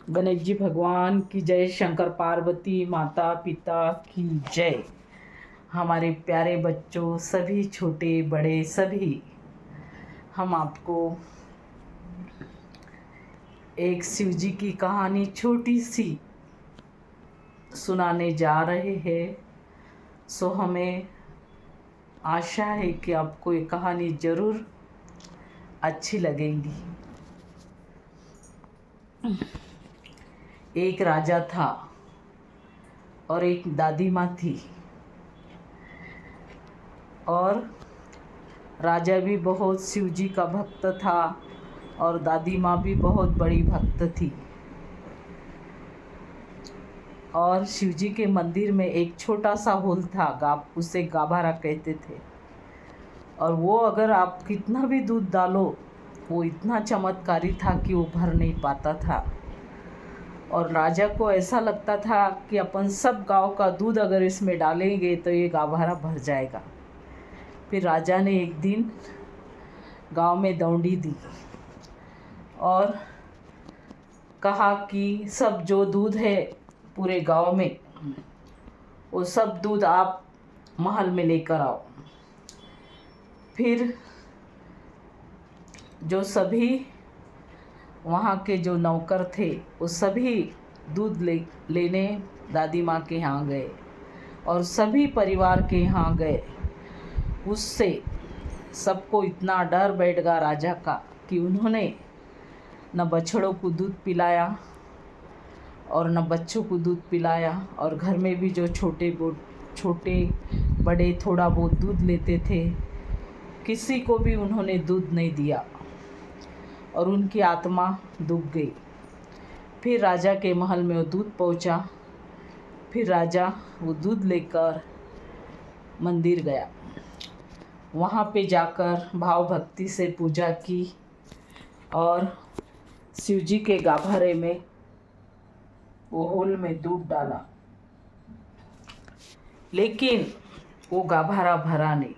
गणेश जी भगवान की जय, शंकर पार्वती माता पिता की जय। हमारे प्यारे बच्चों, सभी छोटे बड़े सभी, हम आपको एक शिव जी की कहानी छोटी सी सुनाने जा रहे हैं। सो हमें आशा है कि आपको ये कहानी ज़रूर अच्छी लगेगी। एक राजा था और एक दादी माँ थी, और राजा भी बहुत शिव जी का भक्त था और दादी माँ भी बहुत बड़ी भक्त थी। और शिव जी के मंदिर में एक छोटा सा होल था, उसे गाभारा कहते थे। और वो अगर आप कितना भी दूध डालो, वो इतना चमत्कारी था कि वो भर नहीं पाता था। और राजा को ऐसा लगता था कि अपन सब गांव का दूध अगर इसमें डालेंगे तो ये गाभारा भर जाएगा। फिर राजा ने एक दिन गांव में दौंडी दी और कहा कि सब जो दूध है पूरे गांव में, वो सब दूध आप महल में लेकर आओ। फिर जो सभी वहाँ के जो नौकर थे वो सभी दूध लेने दादी माँ के यहाँ गए और सभी परिवार के यहाँ गए। उससे सबको इतना डर बैठ गया राजा का कि उन्होंने न बछड़ों को दूध पिलाया और न बच्चों को दूध पिलाया। और घर में भी जो छोटे बड़े थोड़ा बहुत दूध लेते थे, किसी को भी उन्होंने दूध नहीं दिया और उनकी आत्मा दुख गई। फिर राजा के महल में वो दूध पहुंचा। फिर राजा वो दूध लेकर मंदिर गया। वहाँ पे जाकर भाव भक्ति से पूजा की और शिव जी के गाभारे में वो होल में दूध डाला, लेकिन वो गाभारा भरा नहीं।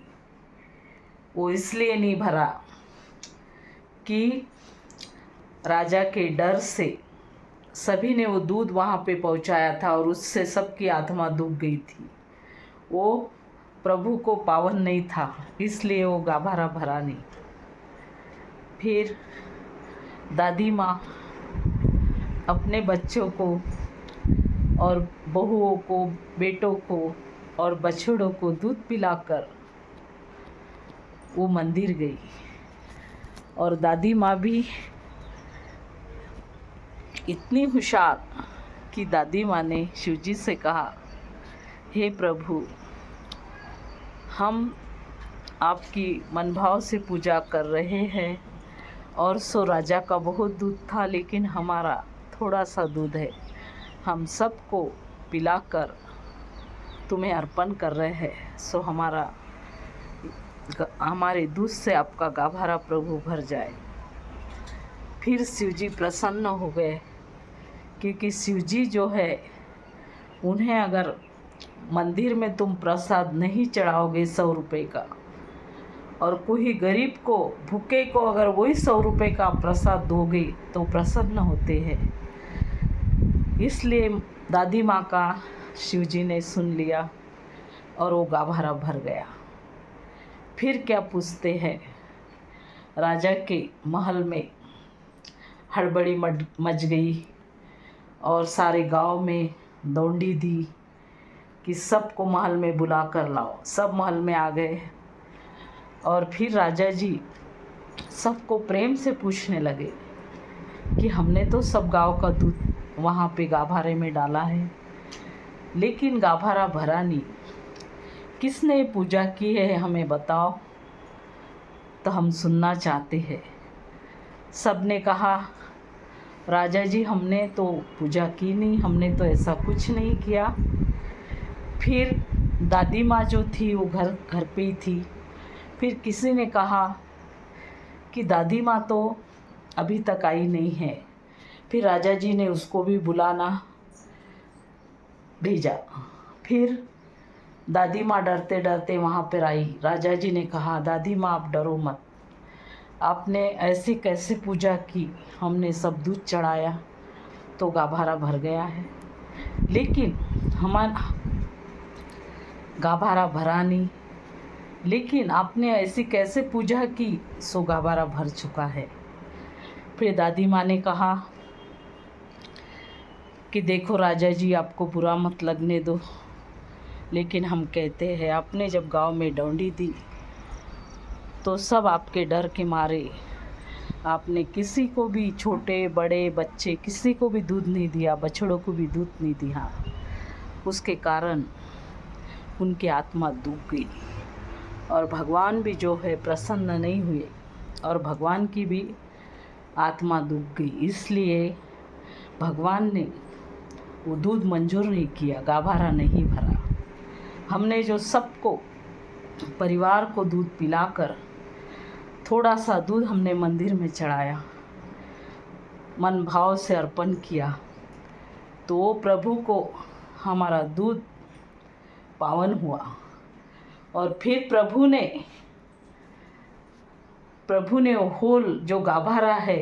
वो इसलिए नहीं भरा कि राजा के डर से सभी ने वो दूध वहाँ पे पहुँचाया था और उससे सबकी आत्मा दुख गई थी। वो प्रभु को पावन नहीं था, इसलिए वो गाभारा भरा नहीं। फिर दादी माँ अपने बच्चों को और बहुओं को, बेटों को और बछड़ों को दूध पिलाकर वो मंदिर गई। और दादी माँ भी इतनी होशियार कि दादी माँ ने शिव जी से कहा, हे प्रभु, हम आपकी मनभाव से पूजा कर रहे हैं और सो राजा का बहुत दूध था, लेकिन हमारा थोड़ा सा दूध है, हम सबको पिलाकर तुम्हें अर्पण कर रहे हैं। सो हमारे दूध से आपका गाभारा प्रभु भर जाए। फिर शिव जी प्रसन्न हो गए, क्योंकि शिव जी जो है, उन्हें अगर मंदिर में तुम प्रसाद नहीं चढ़ाओगे 100 रुपये का, और कोई गरीब को, भूखे को अगर वही 100 रुपये का प्रसाद दोगे तो प्रसन्न होते हैं। इसलिए दादी माँ का शिव जी ने सुन लिया और वो गाभारा भर गया। फिर क्या पूछते हैं, राजा के महल में हड़बड़ी मच गई और सारे गांव में दौंडी दी कि सबको महल में बुला कर लाओ। सब महल में आ गए और फिर राजा जी सबको प्रेम से पूछने लगे कि हमने तो सब गांव का दूध वहाँ पे गाभारे में डाला है, लेकिन गाभारा भरा नहीं। किसने पूजा की है हमें बताओ, तो हम सुनना चाहते हैं। सब ने कहा, राजा जी हमने तो पूजा की नहीं, हमने तो ऐसा कुछ नहीं किया। फिर दादी माँ जो थी वो घर पे ही थी। फिर किसी ने कहा कि दादी माँ तो अभी तक आई नहीं है। फिर राजा जी ने उसको भी बुलाना भेजा। फिर दादी माँ डरते डरते वहाँ पर आई। राजा जी ने कहा, दादी माँ आप डरो मत, आपने ऐसे कैसे पूजा की, हमने सब दूध चढ़ाया तो गाभारा भर गया है, लेकिन हमारा गाभारा भरा नहीं। लेकिन आपने ऐसी कैसे पूजा की सो गाभारा भर चुका है। फिर दादी माँ ने कहा कि देखो राजा जी, आपको बुरा मत लगने दो, लेकिन हम कहते हैं आपने जब गांव में डोंडी दी तो सब आपके डर के मारे आपने किसी को भी, छोटे बड़े बच्चे, किसी को भी दूध नहीं दिया, बछड़ों को भी दूध नहीं दिया। उसके कारण उनकी आत्मा दुख गई और भगवान भी जो है प्रसन्न नहीं हुए और भगवान की भी आत्मा दुख गई। इसलिए भगवान ने वो दूध मंजूर नहीं किया, गाभारा नहीं भरा। हमने जो सबको, परिवार को दूध पिलाकर थोड़ा सा दूध हमने मंदिर में चढ़ाया, मन भाव से अर्पण किया, तो वो प्रभु को हमारा दूध पावन हुआ। और फिर प्रभु ने वो होल जो गाभारा है